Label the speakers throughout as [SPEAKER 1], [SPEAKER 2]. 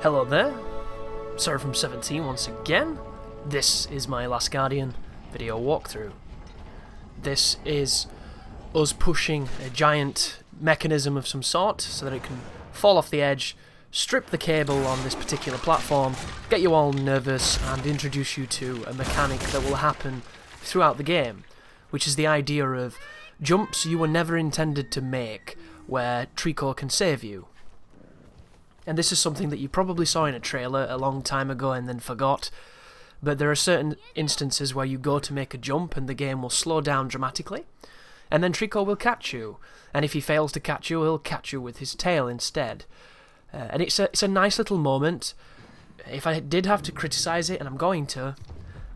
[SPEAKER 1] Hello there, Sarah from 17 once again. This is my Last Guardian video walkthrough. This is us pushing a giant mechanism of some sort so that it can fall off the edge, strip the cable on this particular platform, get you all nervous and introduce you to a mechanic that will happen throughout the game, which is the idea of jumps you were never intended to make where Trico can save you. And this is something that you probably saw in a trailer a long time ago and then forgot, but there are certain instances where you go to make a jump and the game will slow down dramatically, and then Trico will catch you, and if he fails to catch you, he'll catch you with his tail instead. And it's a nice little moment. If I did have to criticise it, and I'm going to,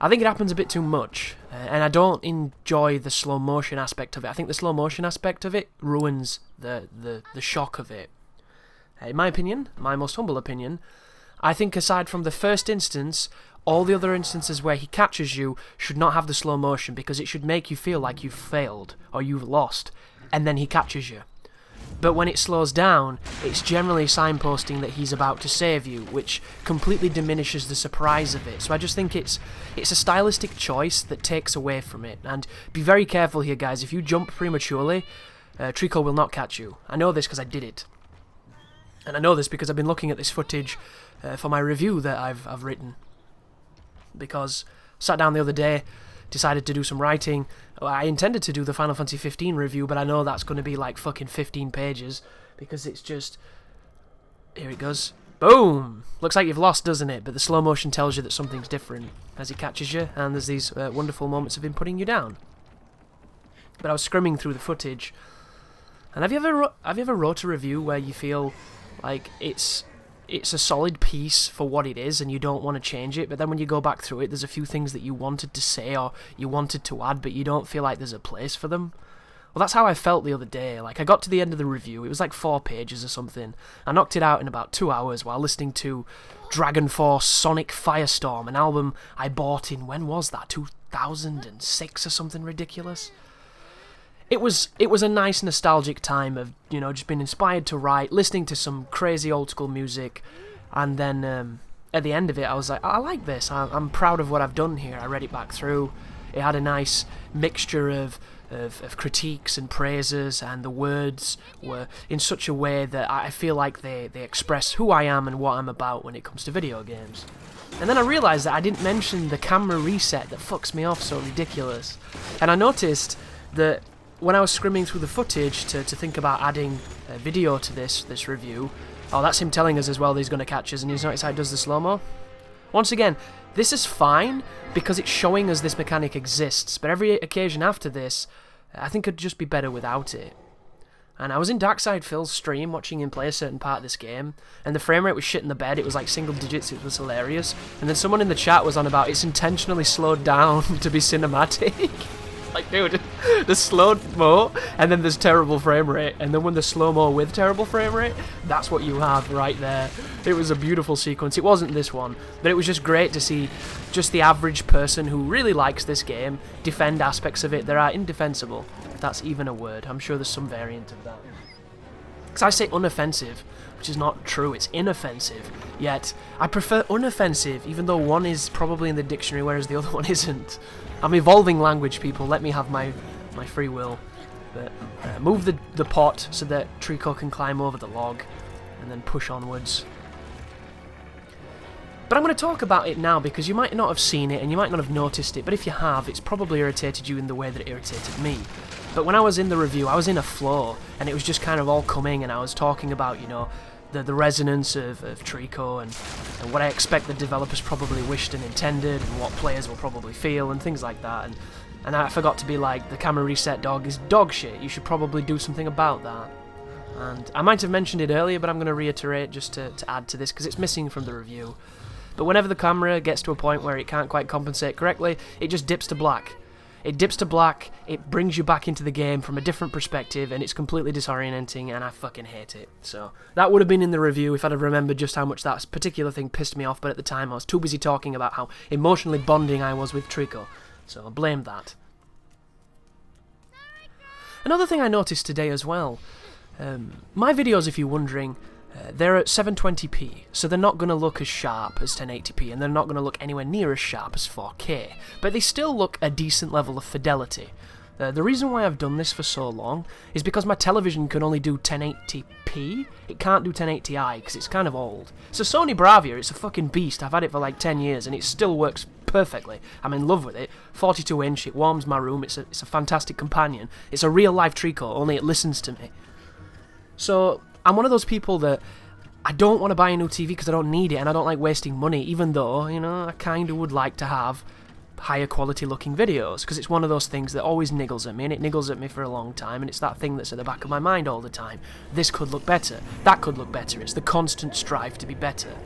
[SPEAKER 1] I think it happens a bit too much, and I don't enjoy the slow motion aspect of it. I think the slow motion aspect of it ruins the shock of it. In my opinion, my most humble opinion, I think aside from the first instance, all the other instances where he catches you should not have the slow motion because it should make you feel like you've failed or you've lost, and then he catches you. But when it slows down, it's generally signposting that he's about to save you, which completely diminishes the surprise of it. So I just think it's a stylistic choice that takes away from it. And be very careful here, guys. If you jump prematurely, Trico will not catch you. I know this because I did it. And I know this because I've been looking at this footage for my review that I've written. Because I sat down the other day, decided to do some writing. I intended to do the Final Fantasy 15 review, but I know that's going to be like fucking 15 pages. Because it's just... Here it goes. Boom! Looks like you've lost, doesn't it? But the slow motion tells you that something's different as he catches you, and there's these wonderful moments of him putting you down. But I was scrimming through the footage, and have you ever wrote a review where you feel like it's a solid piece for what it is and you don't want to change it, but then when you go back through it there's a few things that you wanted to say or you wanted to add but you don't feel like there's a place for them? Well, that's how I felt the other day. Like, I got to the end of the review, it was like 4 pages or something. I knocked it out in about 2 hours while listening to Dragon Force Sonic Firestorm, an album I bought in, when was that, 2006 or something ridiculous? It was a nice nostalgic time of, you know, just being inspired to write, listening to some crazy old school music, and then at the end of it I was like, I like this, I'm proud of what I've done here. I read it back through, it had a nice mixture of critiques and praises, and the words were in such a way that I feel like they express who I am and what I'm about when it comes to video games. And then I realised that I didn't mention the camera reset that fucks me off so ridiculous, and I noticed that when I was scrimming through the footage to think about adding a video to this review, oh, that's him telling us as well that he's going to catch us, and he's noticed how he does the slow-mo. Once again, this is fine because it's showing us this mechanic exists, but every occasion after this, I think it'd just be better without it. And I was in Darkside Phil's stream watching him play a certain part of this game, and the frame rate was shit in the bed, it was like single digits, it was hilarious, and then someone in the chat was on about it's intentionally slowed down to be cinematic. Like, dude, the slow-mo, and then there's terrible frame rate, and then when the slow-mo with terrible frame rate, that's what you have right there. It was a beautiful sequence. It wasn't this one, but it was just great to see just the average person who really likes this game defend aspects of it that are indefensible, if that's even a word. I'm sure there's some variant of that. Because I say unoffensive, which is not true, it's inoffensive, yet I prefer unoffensive, even though one is probably in the dictionary whereas the other one isn't. I'm evolving language, people, let me have my free will. But move the pot so that Trico can climb over the log, and then push onwards. But I'm going to talk about it now because you might not have seen it and you might not have noticed it, but if you have, it's probably irritated you in the way that it irritated me. But when I was in the review, I was in a flow, and it was just kind of all coming, and I was talking about, you know, the resonance of Trico and what I expect the developers probably wished and intended, and what players will probably feel, and things like that. And I forgot to be like, the camera reset dog is dog shit, you should probably do something about that. And I might have mentioned it earlier, but I'm going to reiterate just to add to this, because it's missing from the review. But whenever the camera gets to a point where it can't quite compensate correctly, it just dips to black. It dips to black, it brings you back into the game from a different perspective, and it's completely disorienting, and I fucking hate it. So, that would have been in the review if I'd have remembered just how much that particular thing pissed me off, but at the time I was too busy talking about how emotionally bonding I was with Trico. So I blamed that. Another thing I noticed today as well, my videos, if you're wondering, they're at 720p, so they're not going to look as sharp as 1080p, and they're not going to look anywhere near as sharp as 4K, but they still look a decent level of fidelity. The reason why I've done this for so long is because my television can only do 1080p, it can't do 1080i because it's kind of old. So Sony Bravia, it's a fucking beast, I've had it for like 10 years and it still works perfectly. I'm in love with it. 42 inch, it warms my room, it's a fantastic companion. It's a real life Trico, only it listens to me. So I'm one of those people that I don't want to buy a new TV because I don't need it and I don't like wasting money, even though, you know, I kind of would like to have higher quality looking videos, because it's one of those things that always niggles at me, and it niggles at me for a long time, and it's that thing that's at the back of my mind all the time. This could look better, that could look better, it's the constant strive to be better.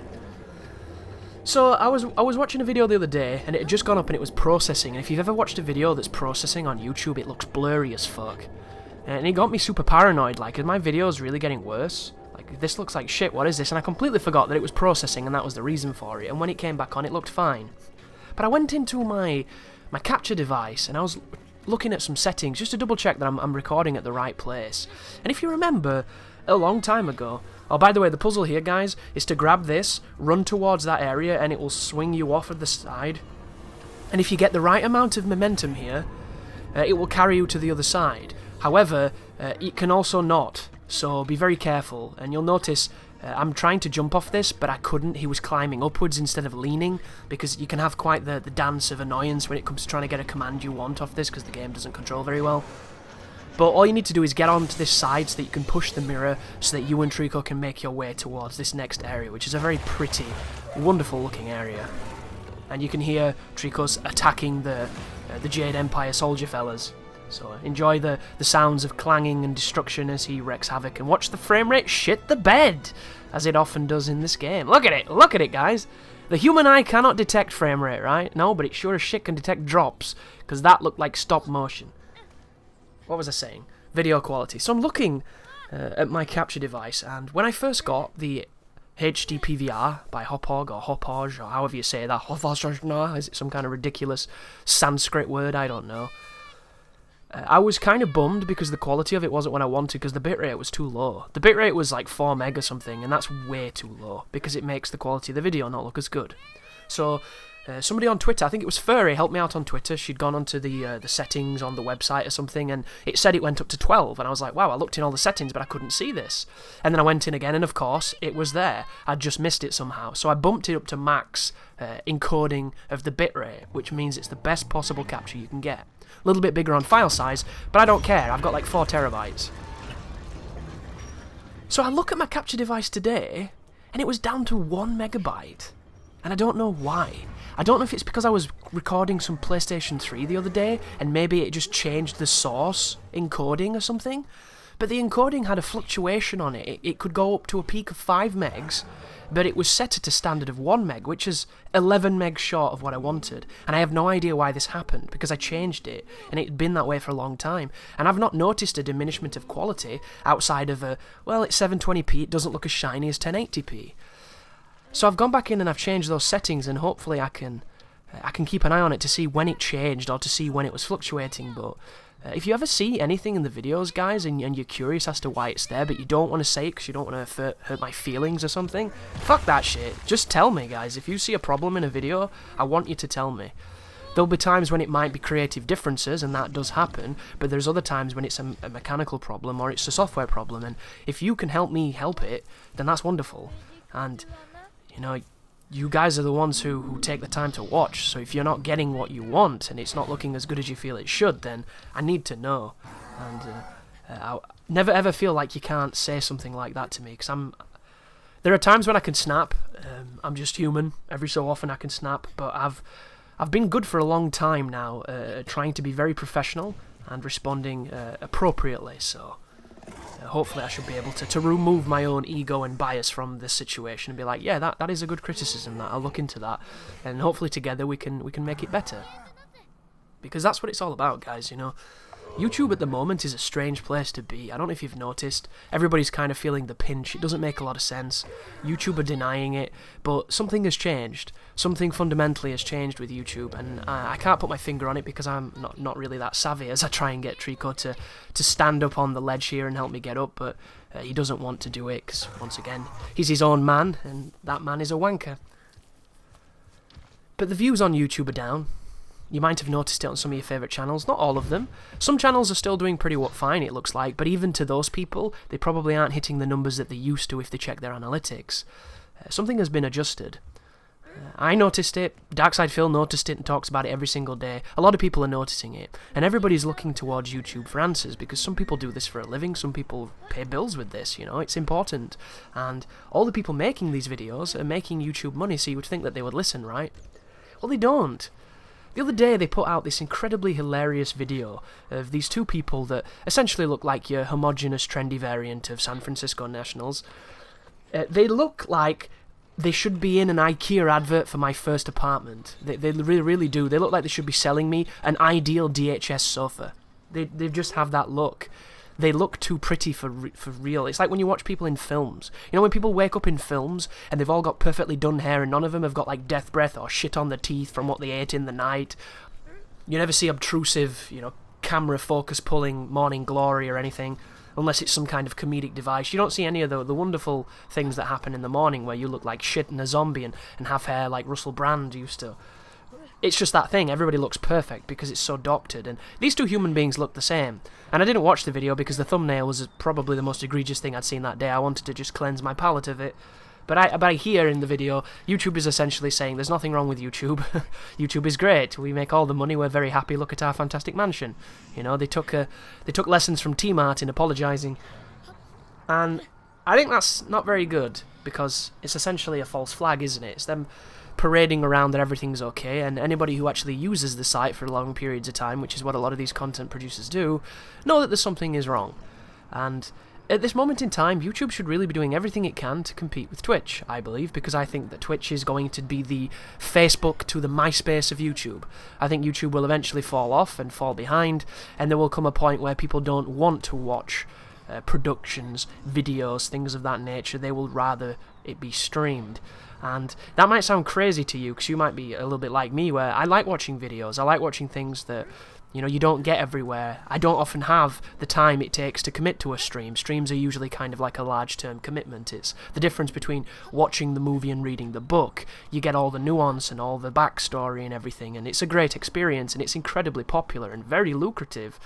[SPEAKER 1] So I was watching a video the other day, and it had just gone up and it was processing, and if you've ever watched a video that's processing on YouTube, it looks blurry as fuck. And it got me super paranoid, like, are my videos really getting worse? Like, this looks like shit, what is this? And I completely forgot that it was processing and that was the reason for it, and when it came back on it looked fine. But I went into my capture device and I was looking at some settings just to double check that I'm recording at the right place. And if you remember, a long time ago, oh by the way, the puzzle here guys is to grab this, run towards that area and it will swing you off of the side. And if you get the right amount of momentum here, it will carry you to the other side. However, it can also not, so be very careful. And you'll notice I'm trying to jump off this, but I couldn't. He was climbing upwards instead of leaning, because you can have quite the dance of annoyance when it comes to trying to get a command you want off this, because the game doesn't control very well. But all you need to do is get onto this side so that you can push the mirror, so that you and Trico can make your way towards this next area, which is a very pretty, wonderful looking area. And you can hear Trico's attacking the Jade Empire soldier fellas. So enjoy the sounds of clanging and destruction as he wreaks havoc, and watch the frame rate shit the bed, as it often does in this game. Look at it guys! The human eye cannot detect frame rate, right? No, but it sure as shit can detect drops, because that looked like stop motion. What was I saying? Video quality. So I'm looking at my capture device, and when I first got the HD PVR by Hopog or Hopage, or however you say that, is it some kind of ridiculous Sanskrit word? I don't know. I was kind of bummed because the quality of it wasn't what I wanted, because the bitrate was too low. The bitrate was like 4 meg or something, and that's way too low, because it makes the quality of the video not look as good. So somebody on Twitter, I think it was Furry, helped me out on Twitter. She'd gone onto the settings on the website or something, and it said it went up to 12, and I was like, wow, I looked in all the settings, but I couldn't see this. And then I went in again, and of course, it was there. I'd just missed it somehow. So I bumped it up to max encoding of the bitrate, which means it's the best possible capture you can get. A little bit bigger on file size, but I don't care, I've got like 4 terabytes. So I look at my capture device today, and it was down to 1 megabyte. And I don't know why. I don't know if it's because I was recording some PlayStation 3 the other day, and maybe it just changed the source encoding or something. But the encoding had a fluctuation on it. It could go up to a peak of 5 megs, but it was set at a standard of 1 meg, which is 11 megs short of what I wanted. And I have no idea why this happened, because I changed it, and it had been that way for a long time. And I've not noticed a diminishment of quality outside of well, it's 720p, it doesn't look as shiny as 1080p. So I've gone back in and I've changed those settings, and hopefully I can keep an eye on it to see when it changed or to see when it was fluctuating. But if you ever see anything in the videos, guys, and you're curious as to why it's there, but you don't want to say it because you don't want to hurt my feelings or something, fuck that shit. Just tell me, guys. If you see a problem in a video, I want you to tell me. There'll be times when it might be creative differences, and that does happen, but there's other times when it's a mechanical problem or it's a software problem, and if you can help me help it, then that's wonderful. And, you know, you guys are the ones who take the time to watch, so if you're not getting what you want and it's not looking as good as you feel it should, then I need to know. And I never ever feel like you can't say something like that to me, because there are times when I can snap. I'm just human. Every so often I can snap, but I've been good for a long time now, trying to be very professional and responding appropriately, so hopefully I should be able to remove my own ego and bias from this situation and be like, yeah, that is a good criticism, that I'll look into that, and hopefully together we can make it better. Because that's what it's all about, guys, you know. YouTube at the moment is a strange place to be. I don't know if you've noticed. Everybody's kind of feeling the pinch. It doesn't make a lot of sense. YouTube are denying it, but something has changed. Something fundamentally has changed with YouTube, and I can't put my finger on it because I'm not really that savvy as I try and get Trico to stand up on the ledge here and help me get up, but he doesn't want to do it because, once again, he's his own man, and that man is a wanker. But the views on YouTube are down. You might have noticed it on some of your favourite channels, not all of them. Some channels are still doing pretty fine, it looks like, but even to those people, they probably aren't hitting the numbers that they used to if they check their analytics. Something has been adjusted. I noticed it, Darkside Phil noticed it and talks about it every single day. A lot of people are noticing it, and everybody's looking towards YouTube for answers, because some people do this for a living, some people pay bills with this, it's important. And all the people making these videos are making YouTube money, so you would think that they would listen, right? Well, they don't. The other day they put out this incredibly hilarious video of these two people that essentially look like your homogenous trendy variant of San Francisco Nationals. They look like they should be in an IKEA advert for my first apartment. They really do. They look like they should be selling me an ideal DHS sofa. They just have that look. They look too pretty for real. It's like when you watch people in films. When people wake up in films and they've all got perfectly done hair and none of them have got like death breath or shit on the teeth from what they ate in the night. You never see obtrusive, camera focus pulling morning glory or anything, unless it's some kind of comedic device. You don't see any of the wonderful things that happen in the morning where you look like shit and a zombie and have hair like Russell Brand used to. It's just that thing, everybody looks perfect because it's so doctored, and these two human beings look the same. And I didn't watch the video because the thumbnail was probably the most egregious thing I'd seen that day. I wanted to just cleanse my palate of it. But I hear in the video, YouTube is essentially saying there's nothing wrong with YouTube. YouTube is great. We make all the money. We're very happy. Look at our fantastic mansion. They took lessons from T-Mart in apologising. And I think that's not very good because it's essentially a false flag, isn't it? It's them parading around that everything's okay, and anybody who actually uses the site for long periods of time, which is what a lot of these content producers do, know that there's something is wrong. And at this moment in time, YouTube should really be doing everything it can to compete with Twitch, I believe, because I think that Twitch is going to be the Facebook to the MySpace of YouTube. I think YouTube will eventually fall off and fall behind, and there will come a point where people don't want to watch productions, videos, things of that nature. They will rather it be streamed. And that might sound crazy to you, because you might be a little bit like me, where I like watching videos. I like watching things that you don't get everywhere. I don't often have the time it takes to commit to a stream. Streams are usually kind of like a large-term commitment. It's the difference between watching the movie and reading the book. You get all the nuance and all the backstory and everything, and it's a great experience, and it's incredibly popular and very lucrative.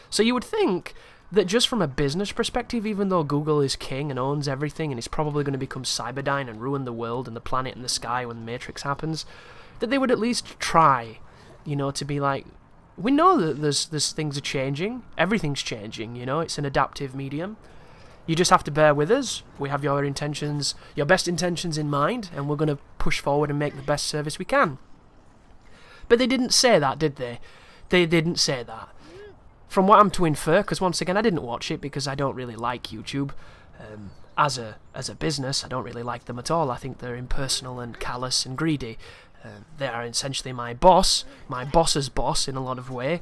[SPEAKER 1] So you would think that just from a business perspective, even though Google is king and owns everything and is probably going to become Cyberdyne and ruin the world and the planet and the sky when the Matrix happens, that they would at least try, to be like, we know that there's things are changing, everything's changing, it's an adaptive medium. You just have to bear with us. We have your best intentions in mind, and we're going to push forward and make the best service we can. But they didn't say that, did they? They didn't say that. From what I'm to infer, because once again I didn't watch it because I don't really like YouTube as a business. I don't really like them at all. I think they're impersonal and callous and greedy. They are essentially my boss's boss in a lot of ways,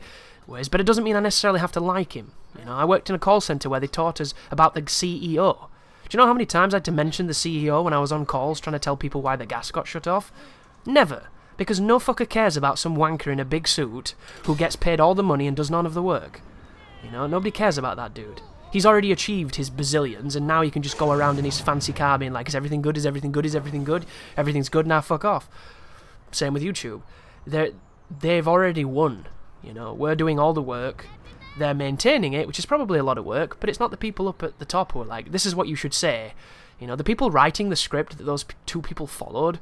[SPEAKER 1] but it doesn't mean I necessarily have to like him. I worked in a call centre where they taught us about the CEO. Do you know how many times I had to mention the CEO when I was on calls trying to tell people why the gas got shut off? Never. Because no fucker cares about some wanker in a big suit who gets paid all the money and does none of the work. Nobody cares about that dude. He's already achieved his bazillions, and now he can just go around in his fancy car being like, is everything good, is everything good, is everything good? Everything's good, now fuck off. Same with YouTube. They've already won. We're doing all the work. They're maintaining it, which is probably a lot of work, but it's not the people up at the top who are like, this is what you should say. The people writing the script that those two people followed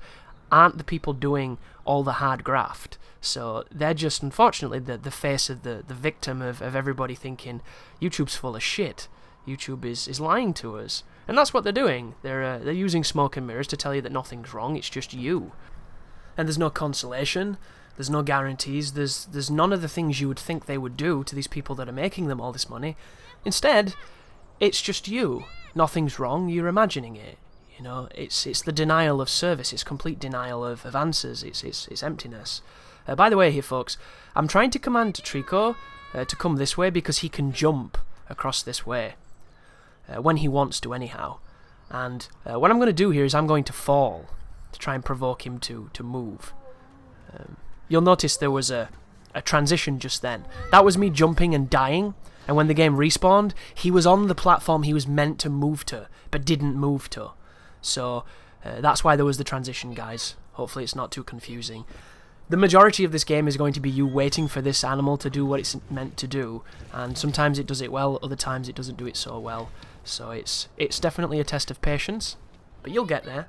[SPEAKER 1] aren't the people doing all the hard graft. So they're just, unfortunately, the face of the victim of everybody thinking YouTube's full of shit. YouTube is lying to us. And that's what they're doing. They're using smoke and mirrors to tell you that nothing's wrong, it's just you. And there's no consolation, there's no guarantees, there's none of the things you would think they would do to these people that are making them all this money. Instead, it's just you. Nothing's wrong, you're imagining it. It's the denial of service, it's complete denial of answers, it's emptiness. By the way here, folks, I'm trying to command Trico to come this way because he can jump across this way. When he wants to anyhow. And what I'm going to do here is I'm going to fall to try and provoke him to move. You'll notice there was a transition just then. That was me jumping and dying, and when the game respawned, he was on the platform he was meant to move to, but didn't move to. So that's why there was the transition, guys. Hopefully it's not too confusing. The majority of this game is going to be you waiting for this animal to do what it's meant to do, and sometimes it does it well, other times it doesn't do it so well. So it's definitely a test of patience, but you'll get there.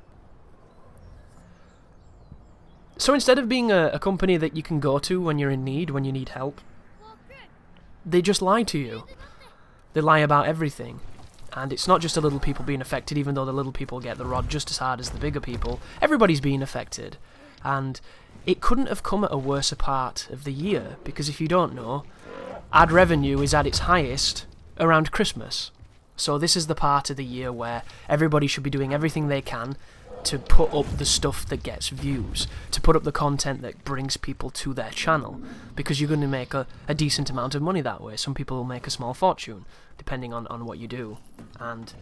[SPEAKER 1] So instead of being a company that you can go to when you're in need, when you need help, they just lie to you. They lie about everything. And it's not just the little people being affected, even though the little people get the rod just as hard as the bigger people. Everybody's being affected. And it couldn't have come at a worse part of the year, because if you don't know, ad revenue is at its highest around Christmas. So this is the part of the year where everybody should be doing everything they can to put up the stuff that gets views, to put up the content that brings people to their channel, because you're going to make a decent amount of money that way. Some people will make a small fortune, depending on what you do. And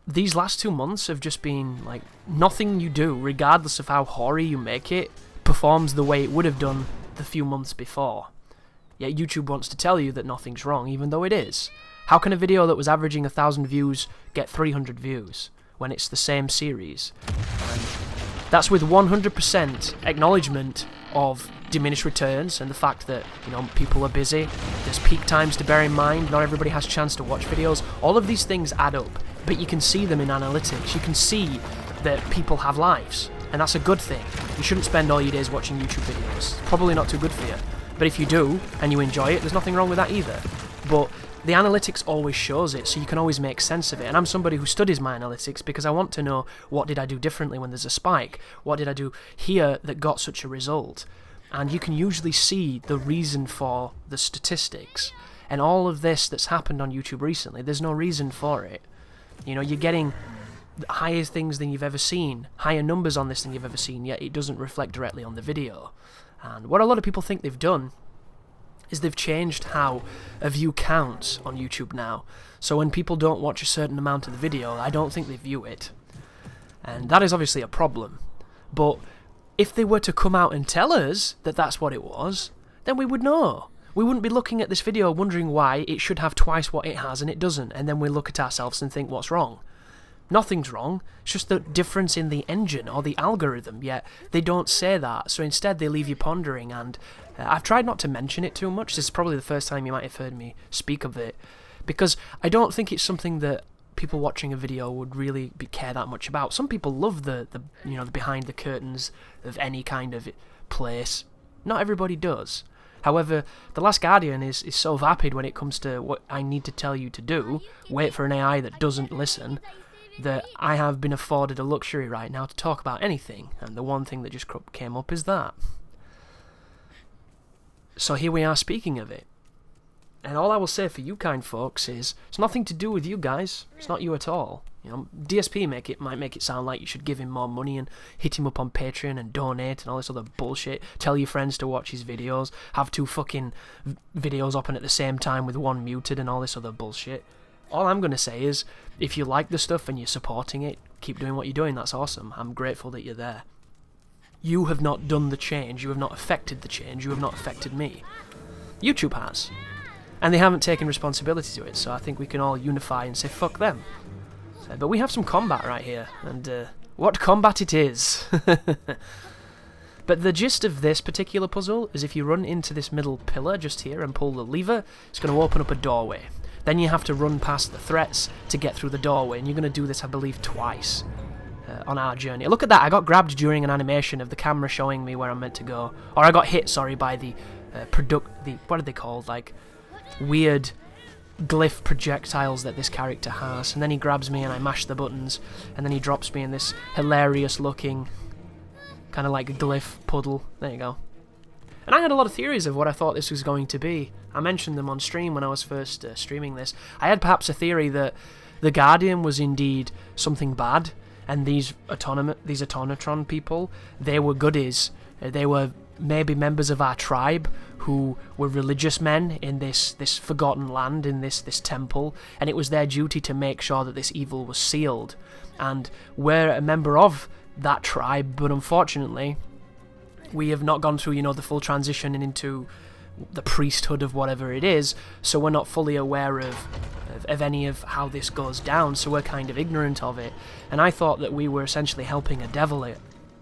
[SPEAKER 1] these last 2 months have just been like, nothing you do, regardless of how hoary you make it, performs the way it would have done the few months before. Yet YouTube wants to tell you that nothing's wrong, even though it is. How can a video that was averaging 1,000 views get 300 views when it's the same series? And that's with 100% acknowledgement of diminished returns and the fact that, you know, people are busy. There's peak times to bear in mind. Not everybody has a chance to watch videos. All of these things add up, but you can see them in analytics. You can see that people have lives, and that's a good thing. You shouldn't spend all your days watching YouTube videos. It's probably not too good for you. But if you do, and you enjoy it, there's nothing wrong with that either. But the analytics always shows it, so you can always make sense of it. And I'm somebody who studies my analytics because I want to know, what did I do differently when there's a spike? What did I do here that got such a result? And you can usually see the reason for the statistics. And all of this that's happened on YouTube recently, there's no reason for it. You know, you're getting higher things than you've ever seen, higher numbers on this than you've ever seen, yet it doesn't reflect directly on the video. And what a lot of people think they've done is they've changed how a view counts on YouTube now. So when people don't watch a certain amount of the video, I don't think they view it. And that is obviously a problem. But if they were to come out and tell us that that's what it was, then we would know. We wouldn't be looking at this video wondering why it should have twice what it has and it doesn't, and then we look at ourselves and think, what's wrong? Nothing's wrong, it's just the difference in the engine or the algorithm, yet they don't say that, so instead they leave you pondering. And I've tried not to mention it too much. This is probably the first time you might have heard me speak of it, because I don't think it's something that people watching a video would really care that much about. Some people love the you know, the behind the curtains of any kind of place. Not everybody does. However, The Last Guardian is so vapid when it comes to what I need to tell you to do, wait for an AI that doesn't listen, that I have been afforded a luxury right now to talk about anything, and the one thing that just came up is that. So here we are speaking of it. And all I will say for you kind folks is, it's nothing to do with you guys. It's not you at all. You know, DSP might make it sound like you should give him more money and hit him up on Patreon and donate and all this other bullshit. Tell your friends to watch his videos. Have 2 fucking videos open at the same time with 1 muted and all this other bullshit. All I'm going to say is, if you like the stuff and you're supporting it, keep doing what you're doing. That's awesome. I'm grateful that you're there. You have not done the change. You have not affected the change. You have not affected me. YouTube has. And they haven't taken responsibility to it, so I think we can all unify and say, fuck them. But we have some combat right here, and what combat it is! But the gist of this particular puzzle is if you run into this middle pillar just here and pull the lever, it's going to open up a doorway. Then you have to run past the threats to get through the doorway, and you're going to do this, I believe, twice on our journey. Look at that, I got grabbed during an animation of the camera showing me where I'm meant to go. Or I got hit, sorry, by the what are they called? Like, weird glyph projectiles that this character has. And then he grabs me and I mash the buttons, and then he drops me in this hilarious looking kind of like a glyph puddle. There you go. And I had a lot of theories of what I thought this was going to be. I mentioned them on stream when I was first streaming this. I had perhaps a theory that the Guardian was indeed something bad, and these Autonatron people, they were goodies. They were maybe members of our tribe who were religious men in this forgotten land, in this temple, and it was their duty to make sure that this evil was sealed. And we're a member of that tribe, but unfortunately, we have not gone through, you know, the full transition into the priesthood of whatever it is, so we're not fully aware of any of how this goes down, so we're kind of ignorant of it. And I thought that we were essentially helping a devil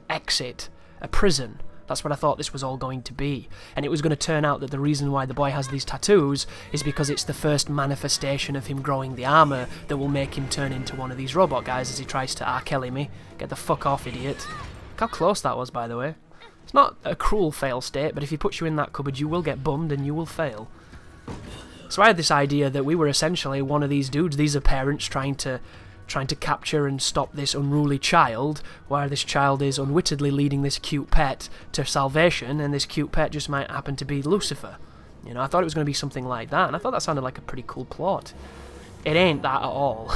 [SPEAKER 1] exit a prison. That's what I thought this was all going to be. And it was going to turn out that the reason why the boy has these tattoos is because it's the first manifestation of him growing the armour that will make him turn into one of these robot guys as he tries to R. Kelly me. Get the fuck off, idiot. Look how close that was, by the way. It's not a cruel fail state, but if he puts you in that cupboard, you will get bummed and you will fail. So I had this idea that we were essentially one of these dudes. These are parents trying to capture and stop this unruly child, while this child is unwittingly leading this cute pet to salvation, and this cute pet just might happen to be Lucifer. You know, I thought it was going to be something like that, and I thought that sounded like a pretty cool plot. It ain't that at all.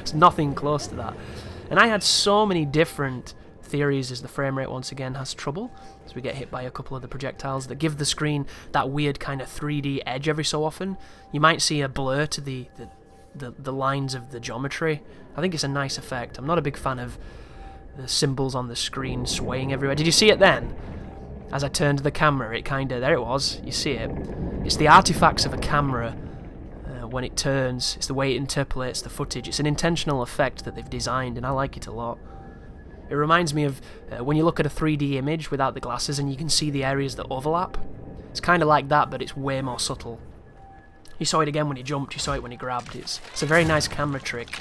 [SPEAKER 1] It's nothing close to that. And I had so many different theories as the frame rate once again has trouble, as we get hit by a couple of the projectiles that give the screen that weird kind of 3D edge every so often. You might see a blur to the lines of the geometry. I think it's a nice effect. I'm not a big fan of the symbols on the screen swaying everywhere. Did you see it then? As I turned the camera, it kind of... There it was. You see it. It's the artifacts of a camera when it turns. It's the way it interpolates the footage. It's an intentional effect that they've designed, and I like it a lot. It reminds me of when you look at a 3D image without the glasses and you can see the areas that overlap. It's kind of like that, but it's way more subtle. You saw it again when he jumped, you saw it when he grabbed. It's a very nice camera trick.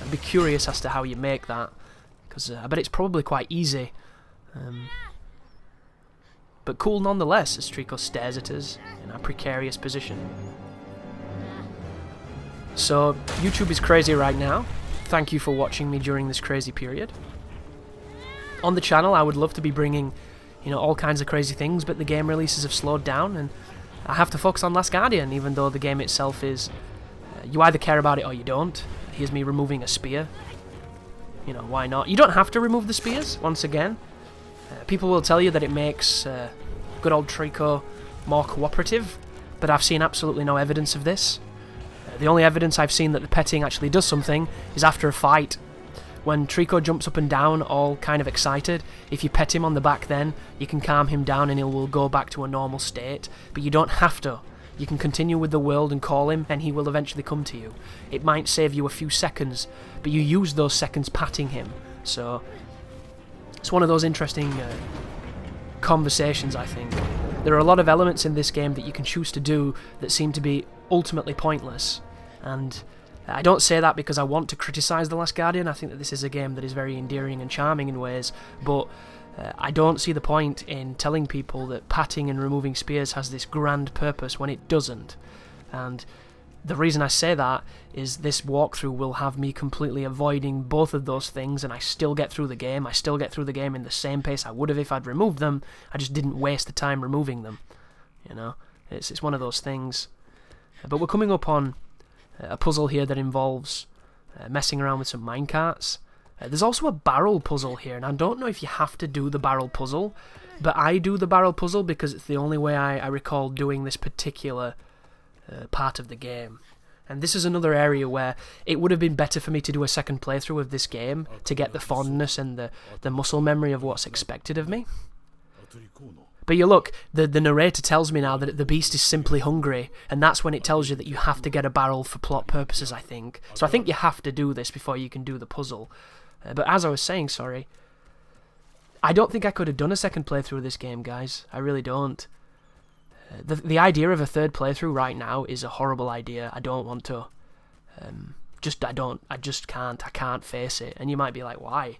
[SPEAKER 1] I'd be curious as to how you make that, because I bet it's probably quite easy. But cool nonetheless, as Trico stares at us in a precarious position. So, YouTube is crazy right now. Thank you for watching me during this crazy period. On the channel, I would love to be bringing, you know, all kinds of crazy things, but the game releases have slowed down, and I have to focus on Last Guardian, even though the game itself is... you either care about it or you don't. Here's me removing a spear. You know, why not? You don't have to remove the spears, once again. People will tell you that it makes good old Trico more cooperative, but I've seen absolutely no evidence of this. The only evidence I've seen that the petting actually does something is after a fight. When Trico jumps up and down, all kind of excited, if you pet him on the back then, you can calm him down and he will go back to a normal state. But you don't have to. You can continue with the world and call him, and he will eventually come to you. It might save you a few seconds, but you use those seconds patting him. So, it's one of those interesting conversations, I think. There are a lot of elements in this game that you can choose to do that seem to be ultimately pointless. And I don't say that because I want to criticise The Last Guardian. I think that this is a game that is very endearing and charming in ways, but I don't see the point in telling people that patting and removing spears has this grand purpose when it doesn't. And the reason I say that is this walkthrough will have me completely avoiding both of those things, and I still get through the game. I still get through the game in the same pace I would have if I'd removed them. I just didn't waste the time removing them. You know, it's one of those things. But we're coming up on a puzzle here that involves messing around with some minecarts. There's also a barrel puzzle here, and I don't know if you have to do the barrel puzzle, but I do the barrel puzzle because it's the only way I recall doing this particular part of the game. And this is another area where it would have been better for me to do a second playthrough of this game to get the fondness and the muscle memory of what's expected of me. But you look, the narrator tells me now that the beast is simply hungry, and that's when it tells you that you have to get a barrel for plot purposes, I think. So I think you have to do this before you can do the puzzle. But as I was saying, sorry, I don't think I could have done a second playthrough of this game, guys. I really don't. The idea of a third playthrough right now is a horrible idea. I don't want to. I just can't. I can't face it. And you might be like, why?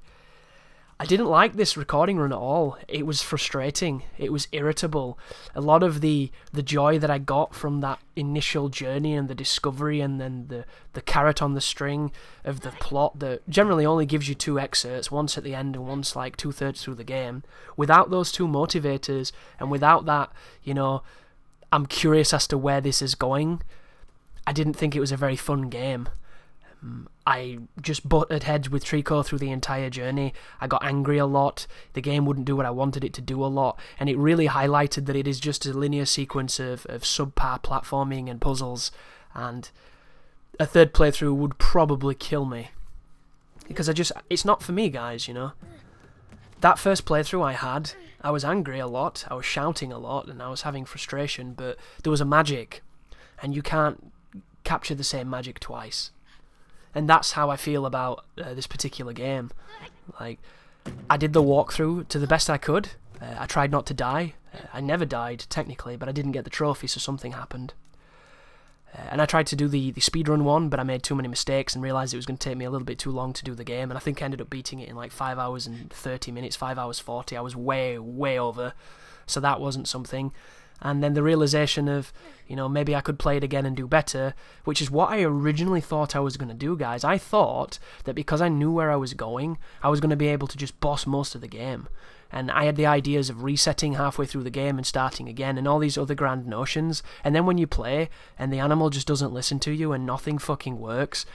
[SPEAKER 1] I didn't like this recording run at all. It was frustrating. It was irritable. A lot of the joy that I got from that initial journey and the discovery and then the carrot on the string of the plot that generally only gives you 2 excerpts, once at the end and once like 2/3 through the game. Without those 2 motivators and without that, you know, I'm curious as to where this is going, I didn't think it was a very fun game. I just butted heads with Trico through the entire journey. I got angry a lot. The game wouldn't do what I wanted it to do a lot. And it really highlighted that it is just a linear sequence of subpar platforming and puzzles. And a third playthrough would probably kill me. Because it's not for me, guys, you know. That first playthrough I was angry a lot, I was shouting a lot, and I was having frustration, but there was a magic. And you can't capture the same magic twice. And that's how I feel about this particular game. Like, I did the walkthrough to the best I could. I tried not to die. I never died, technically, but I didn't get the trophy, so something happened. And I tried to do the speedrun one, but I made too many mistakes and realised it was going to take me a little bit too long to do the game. And I think I ended up beating it in like 5 hours and 30 minutes, 5 hours 40. I was way, way over. So that wasn't something. And then the realisation of, you know, maybe I could play it again and do better, which is what I originally thought I was going to do, guys. I thought that because I knew where I was going to be able to just boss most of the game. And I had the ideas of resetting halfway through the game and starting again and all these other grand notions. And then when you play and the animal just doesn't listen to you and nothing fucking works,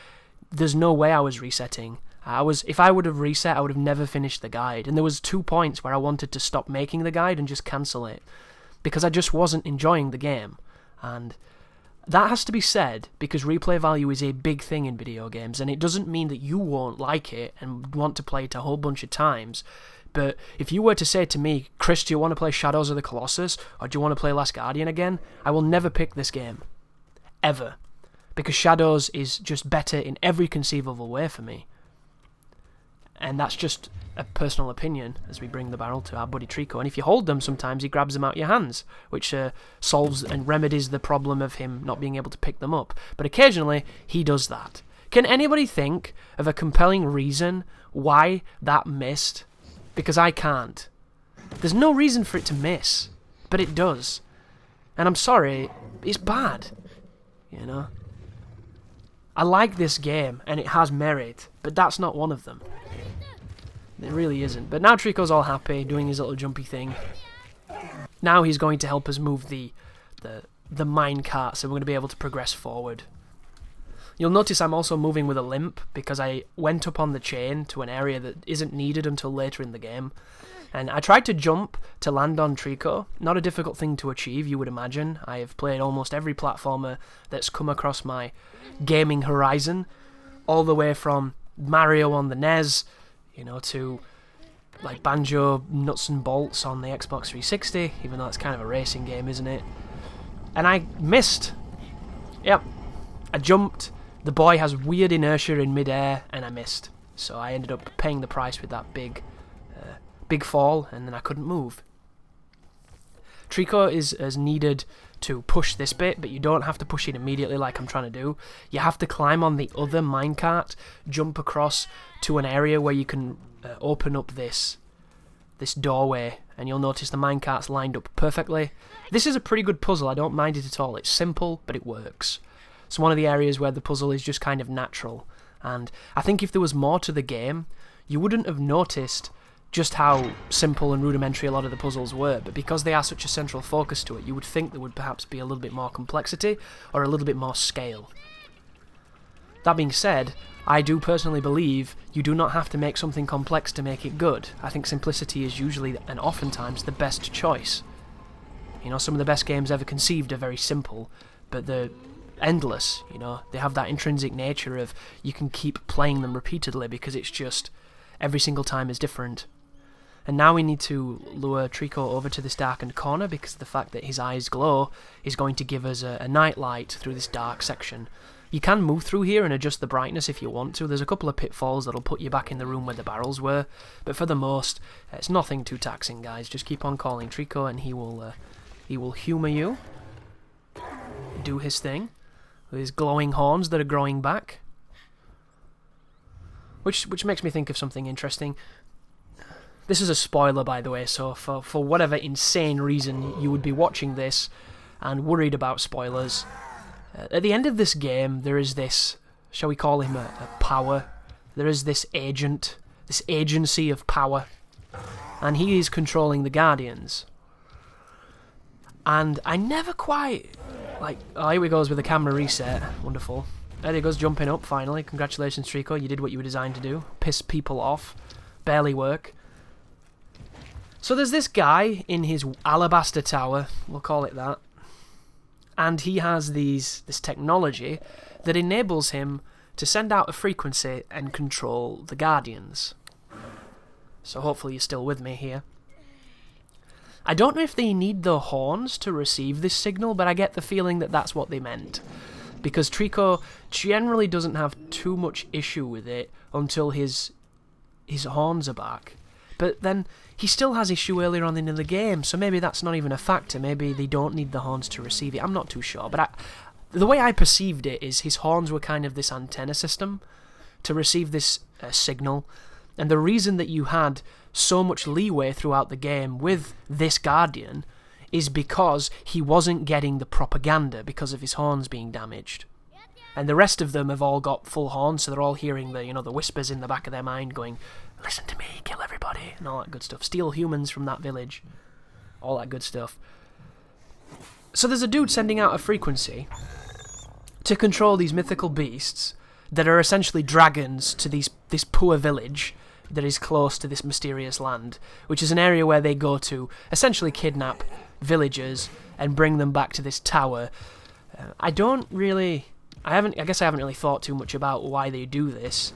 [SPEAKER 1] there's no way I was resetting. If I would have reset, I would have never finished the guide. And there was 2 points where I wanted to stop making the guide and just cancel it, because I just wasn't enjoying the game. And that has to be said, because replay value is a big thing in video games, and it doesn't mean that you won't like it and want to play it a whole bunch of times. But if you were to say to me, Chris, do you want to play Shadows of the Colossus, or do you want to play Last Guardian again? I will never pick this game. Ever. Because Shadows is just better in every conceivable way for me. And that's just a personal opinion as we bring the barrel to our buddy Trico. And if you hold them, sometimes he grabs them out of your hands, which solves and remedies the problem of him not being able to pick them up. But occasionally, he does that. Can anybody think of a compelling reason why that missed? Because I can't. There's no reason for it to miss, but it does. And I'm sorry, it's bad. You know? I like this game, and it has merit, but that's not one of them. It really isn't. But now Trico's all happy, doing his little jumpy thing. Now he's going to help us move the minecart, so we're going to be able to progress forward. You'll notice I'm also moving with a limp, because I went up on the chain to an area that isn't needed until later in the game. And I tried to jump to land on Trico. Not a difficult thing to achieve, you would imagine. I have played almost every platformer that's come across my gaming horizon, all the way from Mario on the NES, you know, to like Banjo Nuts and Bolts on the Xbox 360, even though it's kind of a racing game, isn't it? And I missed. Yep. I jumped. The boy has weird inertia in midair, and I missed. So I ended up paying the price with that big fall, and then I couldn't move. Trico is needed to push this bit, but you don't have to push it immediately like I'm trying to do. You have to climb on the other minecart, jump across to an area where you can open up this doorway, and you'll notice the minecart's lined up perfectly. This is a pretty good puzzle, I don't mind it at all. It's simple, but it works. It's one of the areas where the puzzle is just kind of natural, and I think if there was more to the game, you wouldn't have noticed just how simple and rudimentary a lot of the puzzles were, but because they are such a central focus to it, you would think there would perhaps be a little bit more complexity or a little bit more scale. That being said, I do personally believe you do not have to make something complex to make it good. I think simplicity is usually and oftentimes the best choice. You know, some of the best games ever conceived are very simple, but they're endless, you know. They have that intrinsic nature of you can keep playing them repeatedly because it's just every single time is different. And now we need to lure Trico over to this darkened corner because the fact that his eyes glow is going to give us a night light through this dark section. You can move through here and adjust the brightness if you want to. There's a couple of pitfalls that'll put you back in the room where the barrels were, but for the most, it's nothing too taxing, guys. Just keep on calling Trico and he will humour you, do his thing, with his glowing horns that are growing back. Which makes me think of something interesting. This is a spoiler, by the way, so for whatever insane reason you would be watching this and worried about spoilers, at the end of this game there is this, shall we call him a power? There is this agent, this agency of power, and he is controlling the Guardians. And I never quite, oh, here we go with the camera reset, wonderful. There he goes, jumping up, finally. Congratulations, Trico. You did what you were designed to do. Piss people off. Barely work. So there's this guy in his alabaster tower, we'll call it that. And he has this technology that enables him to send out a frequency and control the Guardians. So hopefully you're still with me here. I don't know if they need the horns to receive this signal, but I get the feeling that that's what they meant. Because Trico generally doesn't have too much issue with it until his horns are back. But then he still has issue earlier on in the game, so maybe that's not even a factor. Maybe they don't need the horns to receive it. I'm not too sure, but the way I perceived it is his horns were kind of this antenna system to receive this signal. And the reason that you had so much leeway throughout the game with this Guardian is because he wasn't getting the propaganda because of his horns being damaged. And the rest of them have all got full horns, so they're all hearing the whispers in the back of their mind going, listen to me, kill everybody, and all that good stuff. Steal humans from that village. All that good stuff. So there's a dude sending out a frequency to control these mythical beasts that are essentially dragons to this poor village that is close to this mysterious land, which is an area where they go to essentially kidnap villagers and bring them back to this tower. I guess I haven't really thought too much about why they do this,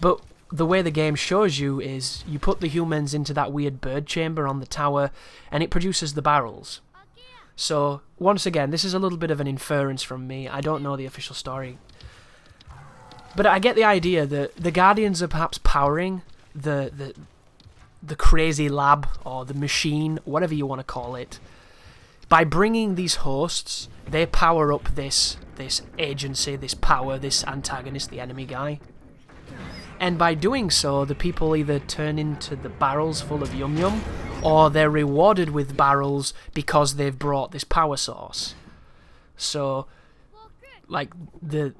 [SPEAKER 1] but the way the game shows you is you put the humans into that weird bird chamber on the tower and it produces the barrels. So once again, this is a little bit of an inference from me. I don't know the official story, but I get the idea that the Guardians are perhaps powering the crazy lab or the machine, whatever you want to call it. By bringing these hosts, they power up this agency, this power, this antagonist, the enemy guy. And by doing so, the people either turn into the barrels full of yum yum, or they're rewarded with barrels because they've brought this power source. So, like, the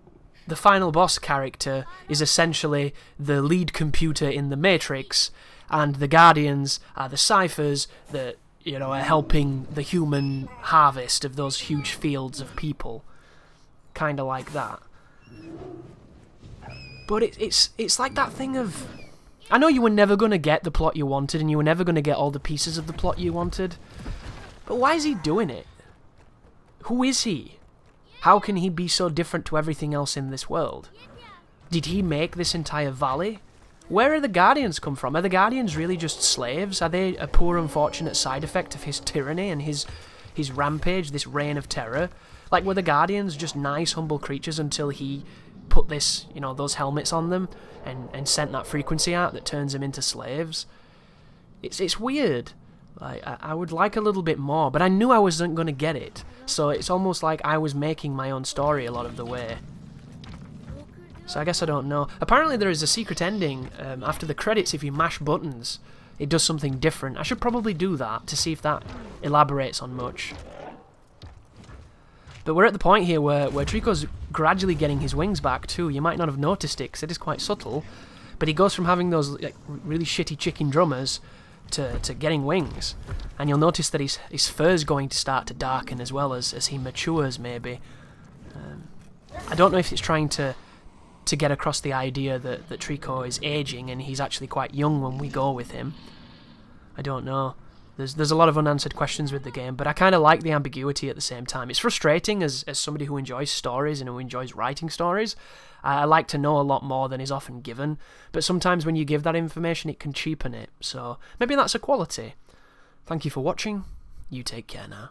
[SPEAKER 1] final boss character is essentially the lead computer in the Matrix, and the Guardians are the ciphers that, are helping the human harvest of those huge fields of people. Kinda like that. But it's like that thing of... I know you were never going to get the plot you wanted, and you were never going to get all the pieces of the plot you wanted, but why is he doing it? Who is he? How can he be so different to everything else in this world? Did he make this entire valley? Where are the Guardians come from? Are the Guardians really just slaves? Are they a poor unfortunate side effect of his tyranny and his rampage, this reign of terror? Like, were the Guardians just nice, humble creatures until he put this, those helmets on them and sent that frequency out that turns them into slaves? It's weird. Like, I would like a little bit more, but I knew I wasn't going to get it. So it's almost like I was making my own story a lot of the way. So I guess I don't know. Apparently there is a secret ending after the credits. If you mash buttons, it does something different. I should probably do that to see if that elaborates on much. But we're at the point here where Trico's gradually getting his wings back too. You might not have noticed it because it is quite subtle. But he goes from having those really shitty chicken drummers to getting wings. And you'll notice that his fur's going to start to darken as well as he matures, maybe. I don't know if it's trying to get across the idea that Trico is aging and he's actually quite young when we go with him. I don't know. There's a lot of unanswered questions with the game, but I kind of like the ambiguity at the same time. It's frustrating as somebody who enjoys stories and who enjoys writing stories. I like to know a lot more than is often given, but sometimes when you give that information it can cheapen it, so maybe that's a quality. Thank you for watching. You take care now.